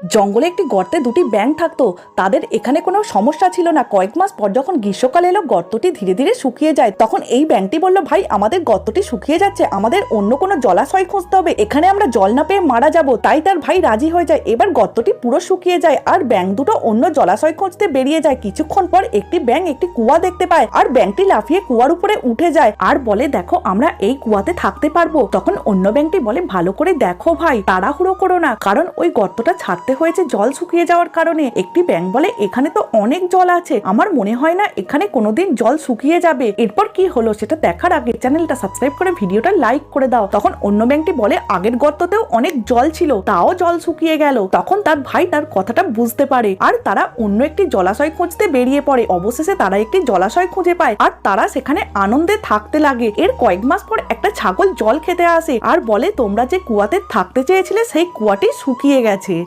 জঙ্গলে একটি গর্তে দুটি ব্যাঙ থাকতো। তাদের এখানে কোনো সমস্যা ছিল না। কয়েক মাস পর যখন গ্রীষ্মকাল এলো, গর্তটি ধীরে ধীরে শুকিয়ে যায়। তখন এই ব্যাঙটি বলল, ভাই আমাদের গর্তটি শুকিয়ে যাচ্ছে, আমাদের অন্য কোনো জলাশয় খুঁজতে হবে, এখানে আমরা জল না পেয়ে মারা যাব। তাই তার ভাই রাজি হয়ে যায়। এবার গর্তটি পুরো শুকিয়ে যায় আর ব্যাঙ দুটো অন্য জলাশয় খুঁজতে বেরিয়ে যায়। কিছুক্ষণ পর একটি ব্যাঙ একটি কুয়া দেখতে পায় আর ব্যাঙটি লাফিয়ে কুয়ার উপরে উঠে যায় আর বলে, দেখো আমরা এই কুয়াতে থাকতে পারবো। তখন অন্য ব্যাঙটি বলে, ভালো করে দেখো ভাই, তাড়াহুড়ো করো না, কারণ ওই গর্তটা ছাড়তে হয়েছে জল শুকিয়ে যাওয়ার কারণে। একটি ব্যাঙ বলে, এখানে তো অনেক জল আছে, আমার মনে হয় না এখানে কোনোদিন জল শুকিয়ে যাবে। এরপর কি হলো সেটা দেখার আগে চ্যানেলটা সাবস্ক্রাইব করে ভিডিওটা লাইক করে দাও। তখন অন্য ব্যাঙটি বলে, আগের গর্ততেও অনেক জল ছিল, তাও জল শুকিয়ে গেল। তখন তার ভাই তার কথাটা বুঝতে পারে আর তারা অন্য একটি জলাশয় খুঁজতে বেরিয়ে পড়ে। অবশেষে তারা একটি জলাশয় খুঁজে পায় আর তারা সেখানে আনন্দে থাকতে লাগে। এর কয়েক মাস পর একটা ছাগল জল খেতে আসে আর বলে, তোমরা যে কুয়াতে থাকতে চেয়েছিলে সেই কুয়াটি শুকিয়ে গেছে।